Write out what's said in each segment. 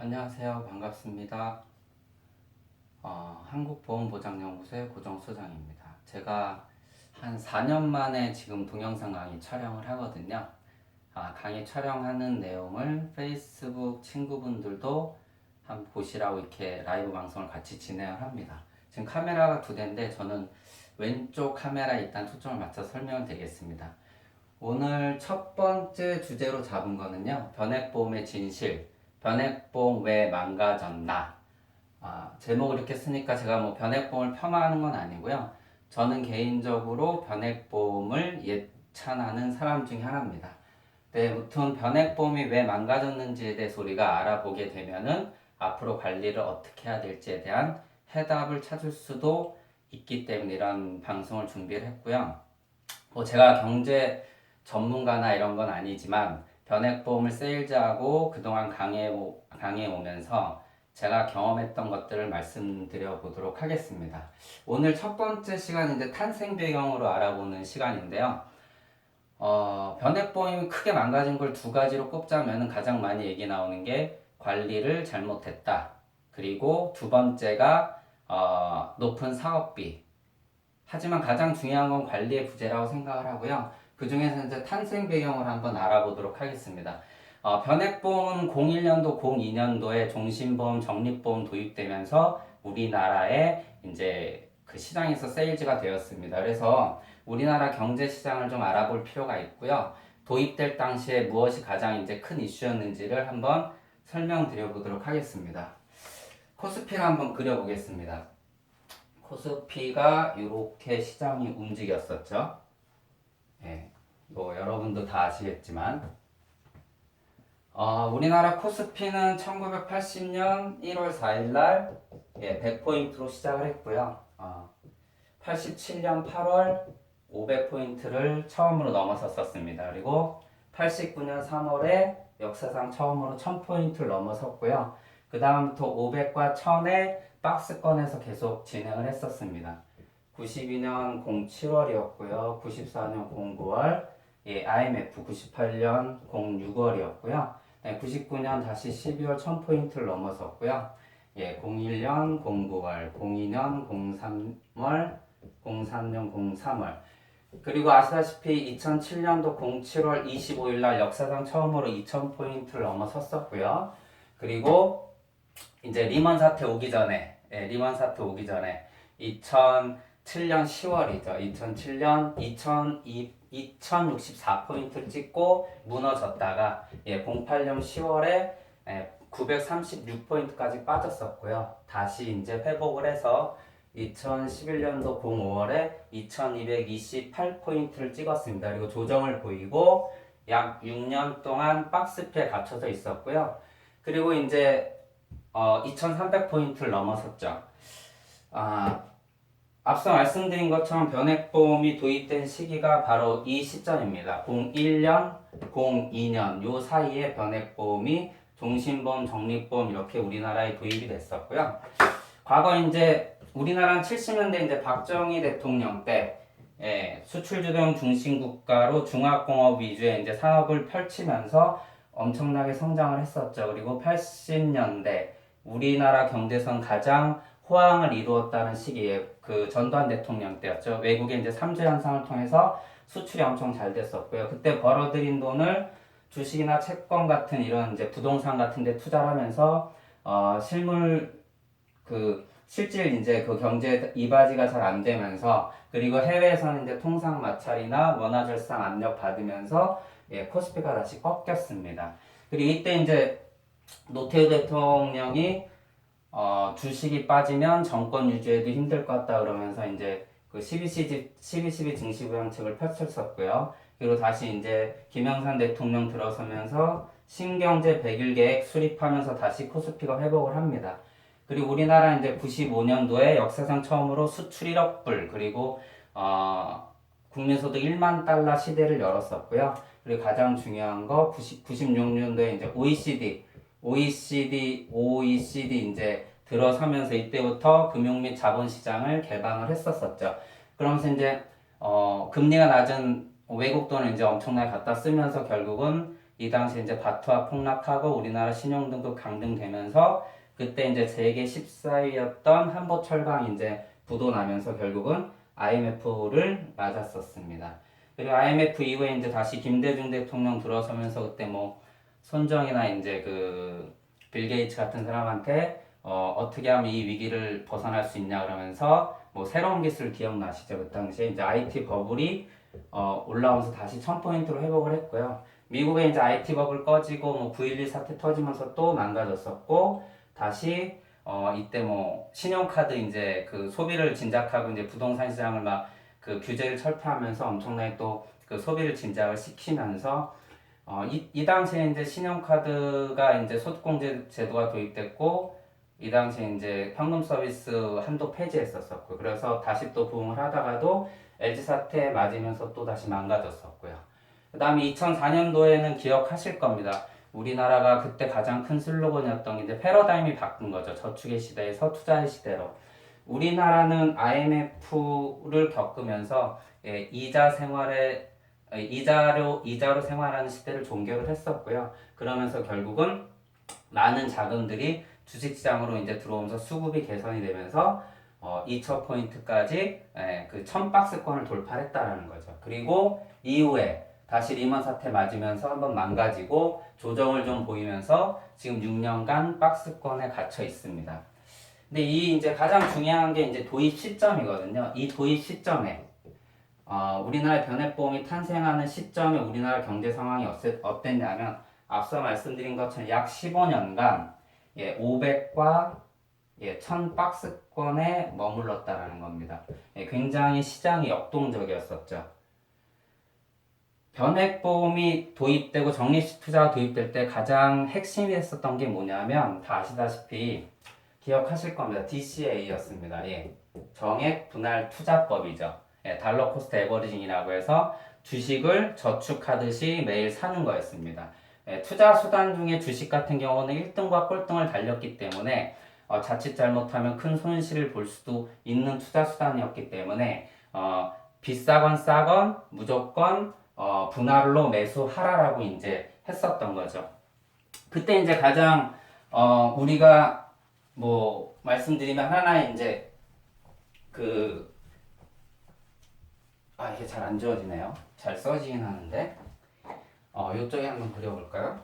안녕하세요. 반갑습니다. 한국보험보장연구소의 고정소장입니다. 제가 한 4년 만에 지금 동영상 강의 촬영을 하거든요. 강의 촬영하는 내용을 페이스북 친구분들도 한번 보시라고 이렇게 라이브 방송을 같이 진행을 합니다. 지금 카메라가 두 대인데 저는 왼쪽 카메라에 일단 초점을 맞춰 설명을 드리겠습니다. 오늘 첫 번째 주제로 잡은 거는요. 변액보험의 진실, 변액보험 왜 망가졌나. 제목을 이렇게 쓰니까 제가 뭐 변액보험을 폄하하는 건 아니고요. 저는 개인적으로 변액보험을 예찬하는 사람 중에 하나입니다. 네, 무튼 변액보험이 왜 망가졌는지에 대해서 우리가 알아보게 되면은 앞으로 관리를 어떻게 해야 될지에 대한 해답을 찾을 수도 있기 때문에 이런 방송을 준비를 했고요. 제가 경제 전문가나 이런 건 아니지만 변액보험을 세일즈하고 그동안 강의해 오면서 제가 경험했던 것들을 말씀드려 보도록 하겠습니다. 오늘 첫 번째 시간은 이제 탄생 배경으로 알아보는 시간인데요. 변액보험이 크게 망가진 걸 두 가지로 꼽자면 가장 많이 얘기 나오는 게 관리를 잘못했다. 그리고 두 번째가 높은 사업비. 하지만 가장 중요한 건 관리의 부재라고 생각을 하고요. 그 중에서 이제 탄생 배경을 한번 알아보도록 하겠습니다. 변액보험은 01년도, 02년도에 종신보험, 적립보험 도입되면서 우리나라에 이제 그 시장에서 세일즈가 되었습니다. 그래서 우리나라 경제 시장을 좀 알아볼 필요가 있고요. 도입될 당시에 무엇이 가장 이제 큰 이슈였는지를 한번 설명드려 보도록 하겠습니다. 코스피를 한번 그려보겠습니다. 코스피가 이렇게 시장이 움직였었죠. 예, 뭐 여러분도 다 아시겠지만 우리나라 코스피는 1980년 1월 4일 날 100포인트로 시작을 했고요. 87년 8월 500포인트를 처음으로 넘어섰었습니다. 그리고 89년 3월에 역사상 처음으로 1000포인트를 넘어섰고요. 그 다음부터 500과 1000에 박스권에서 계속 진행을 했었습니다. 92년 07월이었고요. 94년 09월, IMF 98년 06월이었고요. 99년 다시 12월 1000포인트를 넘어섰고요. 01년 09월, 02년 03월, 03년 03월. 그리고 아시다시피 2007년도 07월 25일 날 역사상 처음으로 2000포인트를 넘어섰었고요. 그리고 이제 리먼 사태 오기 전에 2007년 10월이죠. 2007년 2064포인트를 찍고 무너졌다가 08년 10월에 936포인트까지 빠졌었고요. 다시 이제 회복을 해서 2011년도 05월에 2228포인트를 찍었습니다. 그리고 조정을 보이고 약 6년 동안 박스피에 갇혀져 있었고요. 그리고 이제 2300포인트를 넘어섰죠. 앞서 말씀드린 것처럼 변액보험이 도입된 시기가 바로 이 시점입니다. 01년, 02년 요 사이에 변액보험이 종신보험, 적립보험 이렇게 우리나라에 도입이 됐었고요. 과거 이제 우리나라는 70년대 이제 박정희 대통령 때 수출주동 중심 국가로 중화공업 위주의 이제 산업을 펼치면서 엄청나게 성장을 했었죠. 그리고 80년대 우리나라 경제선 가장 호황을 이루었다는 시기에 그 전두환 대통령 때였죠. 외국에 이제 삼주 현상을 통해서 수출이 엄청 잘 됐었고요. 그때 벌어들인 돈을 주식이나 채권 같은 이런 이제 부동산 같은 데 투자를 하면서 실질 이제 그 경제 이바지가 잘 안 되면서 그리고 해외에서는 이제 통상 마찰이나 원화 절상 압력 받으면서 코스피가 다시 꺾였습니다. 그리고 이때 이제 노태우 대통령이 주식이 빠지면 정권 유지에도 힘들 것 같다 그러면서 이제 그 12.12 증시부양책을 펼쳤었고요. 그리고 다시 이제 김영삼 대통령 들어서면서 신경제 100일 계획 수립하면서 다시 코스피가 회복을 합니다. 그리고 우리나라 이제 95년도에 역사상 처음으로 수출 1억 불 그리고 국민소득 1만 달러 시대를 열었었고요. 그리고 가장 중요한 거 96년도에 이제 OECD 이제 들어서면서 이때부터 금융 및 자본시장을 개방을 했었었죠. 그러면서 이제 금리가 낮은 외국 돈을 이제 엄청나게 갖다 쓰면서 결국은 이 당시 이제 바투아 폭락하고 우리나라 신용등급 강등되면서 그때 이제 세계 14위였던 한보철강 이제 부도나면서 결국은 IMF를 맞았었습니다. 그리고 IMF 이후에 이제 다시 김대중 대통령 들어서면서 그때 뭐 손정이나 이제 그 빌 게이츠 같은 사람한테 어떻게 하면 이 위기를 벗어날 수 있냐 그러면서 뭐 새로운 기술 기억나시죠? 그 당시에 이제 IT 버블이 올라오면서 다시 1000포인트로 회복을 했고요. 미국의 이제 IT 버블 꺼지고 뭐 9.11 사태 터지면서 또 망가졌었고 다시 이때 뭐 신용카드 이제 그 소비를 진작하고 이제 부동산 시장을 막 그 규제를 철폐하면서 엄청나게 또 그 소비를 진작을 시키면서 이 당시에 이제 신용카드가 이제 소득공제 제도가 도입됐고 이 당시에 이제 현금 서비스 한도 폐지했었었고 그래서 다시 또 부흥을 하다가도 LG 사태 맞으면서 또 다시 망가졌었고요. 그 다음에 2004년도에는 기억하실 겁니다. 우리나라가 그때 가장 큰 슬로건이었던 게 이제 패러다임이 바뀐 거죠. 저축의 시대에서 투자의 시대로. 우리나라는 IMF를 겪으면서 이자 생활에 이자로 생활하는 시대를 종결을 했었고요. 그러면서 결국은 많은 자금들이 주식시장으로 이제 들어오면서 수급이 개선이 되면서 2,000포인트까지 그 1000박스권을 돌파했다라는 거죠. 그리고 이후에 다시 리먼 사태 맞으면서 한번 망가지고 조정을 좀 보이면서 지금 6년간 박스권에 갇혀 있습니다. 근데 이 이제 가장 중요한 게 이제 도입 시점이거든요. 이 도입 시점에 우리나라 변액보험이 탄생하는 시점에 우리나라 경제 상황이 어땠냐면 앞서 말씀드린 것처럼 약 15년간 500과 1000박스권에 머물렀다라는 겁니다. 굉장히 시장이 역동적이었었죠. 변액보험이 도입되고 적립식 투자가 도입될 때 가장 핵심이 됐었던 게 뭐냐면 다 아시다시피 기억하실 겁니다. DCA였습니다. 정액 분할 투자법이죠. 달러 코스트 에버리징이라고 해서 주식을 저축하듯이 매일 사는 거였습니다. 투자 수단 중에 주식 같은 경우는 1등과 꼴등을 달렸기 때문에 자칫 잘못하면 큰 손실을 볼 수도 있는 투자 수단이었기 때문에 비싸건 싸건 무조건 분할로 매수하라라고 이제 했었던 거죠. 그때 이제 가장 우리가 뭐 말씀드리면 하나의 이제 이게 잘 안 지워지네요. 잘 써지긴 하는데 이쪽에 한번 그려볼까요?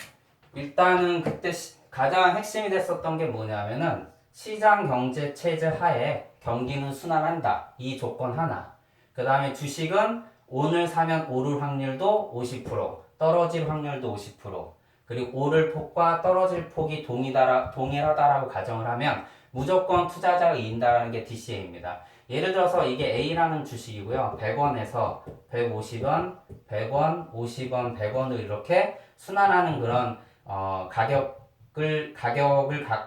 일단은 그때 가장 핵심이 됐었던 게 뭐냐면은 시장 경제 체제 하에 경기는 순환한다. 이 조건 하나. 그 다음에 주식은 오늘 사면 오를 확률도 50%, 떨어질 확률도 50%. 그리고 오를 폭과 떨어질 폭이 동일하다라고 가정을 하면 무조건 투자자가 이긴다는 게 DCA입니다. 예를 들어서 이게 A라는 주식이고요. 100원에서 150원, 100원, 50원, 100원으로 이렇게 순환하는 그런 가격을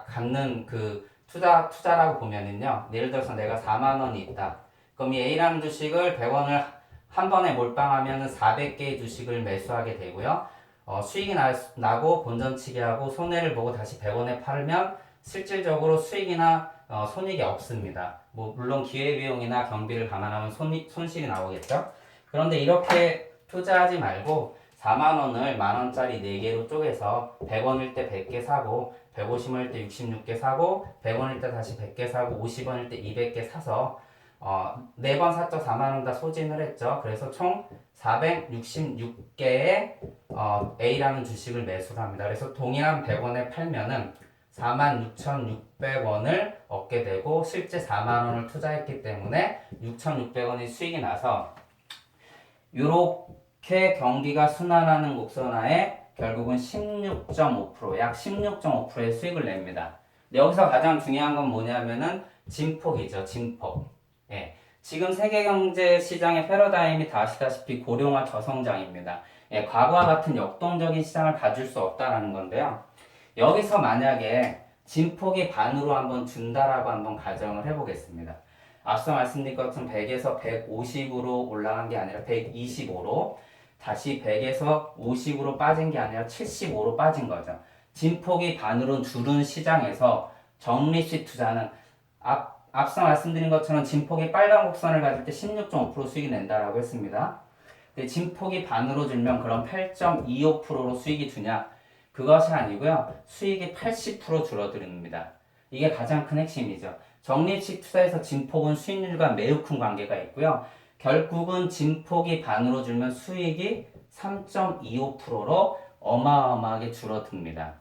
갖는 그 투자라고 보면은요. 예를 들어서 내가 4만 원이 있다. 그럼 이 A라는 주식을 100원을 한 번에 몰빵하면 400개의 주식을 매수하게 되고요. 수익이 나고 본전치기 하고 손해를 보고 다시 100원에 팔면 실질적으로 수익이나 손익이 없습니다. 뭐 물론 기회비용이나 경비를 감안하면 손실이 나오겠죠. 그런데 이렇게 투자하지 말고 4만 원을 만 원짜리 4개로 쪼개서 100원일 때 100개 사고 150원일 때 66개 사고 100원일 때 다시 100개 사고 50원일 때 200개 사서 4번 샀죠. 4만 원 다 소진을 했죠. 그래서 총 466개의 A라는 주식을 매수를 합니다. 그래서 동일한 100원에 팔면은 46,600원을 얻게 되고 실제 4만 원을 투자했기 때문에 6,600원이 수익이 나서 이렇게 경기가 순환하는 곡선하에 결국은 16.5%, 약 16.5%의 수익을 냅니다. 여기서 가장 중요한 건 뭐냐면은 진폭이죠. 진폭. 지금 세계 경제 시장의 패러다임이 다 아시다시피 고령화 저성장입니다. 과거와 같은 역동적인 시장을 가질 수 없다라는 건데요. 여기서 만약에 진폭이 반으로 한번 준다라고 한번 가정을 해보겠습니다. 앞서 말씀드린 것처럼 100에서 150으로 올라간 게 아니라 125로 다시 100에서 50으로 빠진 게 아니라 75로 빠진 거죠. 진폭이 반으로 줄은 시장에서 적립식 투자는 앞서 말씀드린 것처럼 진폭이 빨간 곡선을 가질 때 16.5% 수익이 낸다라고 했습니다. 근데 진폭이 반으로 줄면 그럼 8.25%로 수익이 주냐? 그것이 아니고요. 수익이 80% 줄어듭니다. 이게 가장 큰 핵심이죠. 적립식 투자에서 진폭은 수익률과 매우 큰 관계가 있고요. 결국은 진폭이 반으로 줄면 수익이 3.25%로 어마어마하게 줄어듭니다.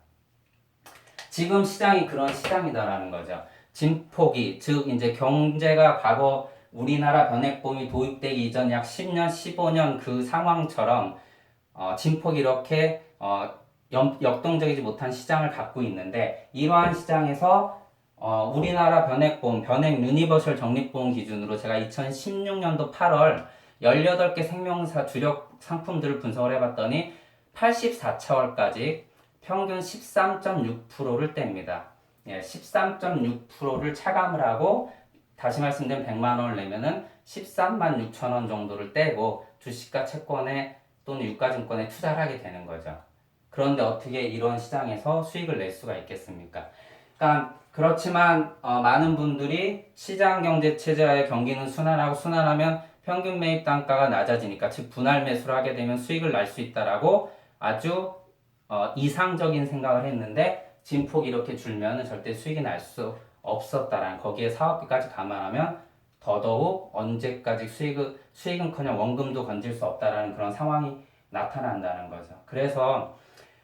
지금 시장이 그런 시장이다라는 거죠. 진폭이, 즉 이제 경제가 과거 우리나라 변액보험이 도입되기 이전 약 10년, 15년 그 상황처럼 진폭이 이렇게 역동적이지 못한 시장을 갖고 있는데, 이러한 시장에서 우리나라 변액보험, 변액 유니버셜 적립보험 기준으로 제가 2016년도 8월 18개 생명사 주력 상품들을 분석을 해봤더니 84차월까지 평균 13.6%를 뗍니다. 예, 13.6%를 차감을 하고 다시 말씀드리면 100만 원을 내면은 13만 6천 원 정도를 떼고 주식과 채권에 또는 유가증권에 투자를 하게 되는 거죠. 그런데 어떻게 이런 시장에서 수익을 낼 수가 있겠습니까? 그러니까 그렇지만 많은 분들이 시장 경제 체제하에 경기는 순환하고 순환하면 평균 매입 단가가 낮아지니까, 즉 분할 매수를 하게 되면 수익을 날 수 있다라고 아주 이상적인 생각을 했는데, 진폭이 이렇게 줄면 절대 수익이 날 수 없었다라는, 거기에 사업비까지 감안하면 더더욱 언제까지 수익은커녕 원금도 건질 수 없다라는 그런 상황이 나타난다는 거죠. 그래서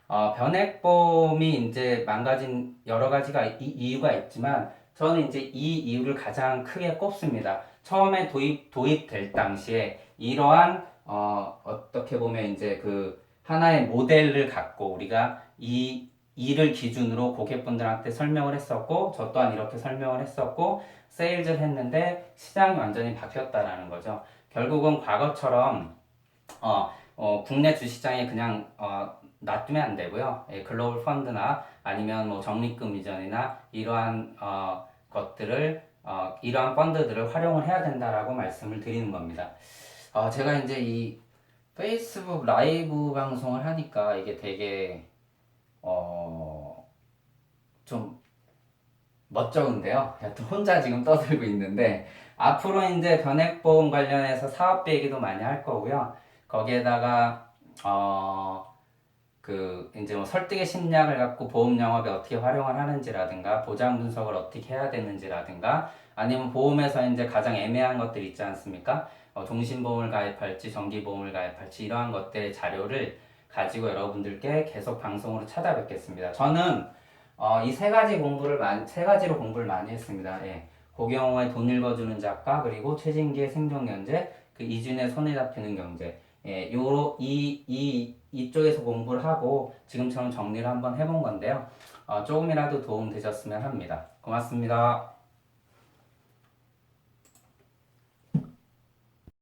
변액보험이 이제 망가진 여러 가지가 이유가 있지만, 저는 이제 이 이유를 가장 크게 꼽습니다. 처음에 도입될 당시에 이러한 어떻게 보면 이제 그 하나의 모델을 갖고 우리가 이를 기준으로 고객분들한테 설명을 했었고, 저 또한 이렇게 설명을 했었고 세일즈를 했는데 시장이 완전히 바뀌었다라는 거죠. 결국은 과거처럼 국내 주식장에 그냥 놔두면 안 되고요. 예, 글로벌 펀드나 아니면 뭐 적립금 이전이나 이러한 것들을 이러한 펀드들을 활용을 해야 된다라고 말씀을 드리는 겁니다. 제가 이제 이 페이스북 라이브 방송을 하니까 이게 되게 좀 멋쩍은데요. 또 혼자 지금 떠들고 있는데, 앞으로 이제 변액보험 관련해서 사업비 얘기도 많이 할 거고요. 거기에다가 이제 뭐 설득의 심리학을 갖고 보험 영업에 어떻게 활용을 하는지라든가, 보장 분석을 어떻게 해야 되는지라든가, 아니면 보험에서 이제 가장 애매한 것들 있지 않습니까? 종신보험을 가입할지 정기보험을 가입할지 이러한 것들의 자료를 가지고 여러분들께 계속 방송으로 찾아뵙겠습니다. 저는 이 세 가지로 공부를 많이 했습니다. 예. 고경호의 돈 읽어주는 작가, 그리고 최진기의 생존경제, 그 이준의 손에 잡히는 경제. 예, 이쪽에서 공부를 하고 지금처럼 정리를 한번 해본 건데요. 조금이라도 도움 되셨으면 합니다. 고맙습니다.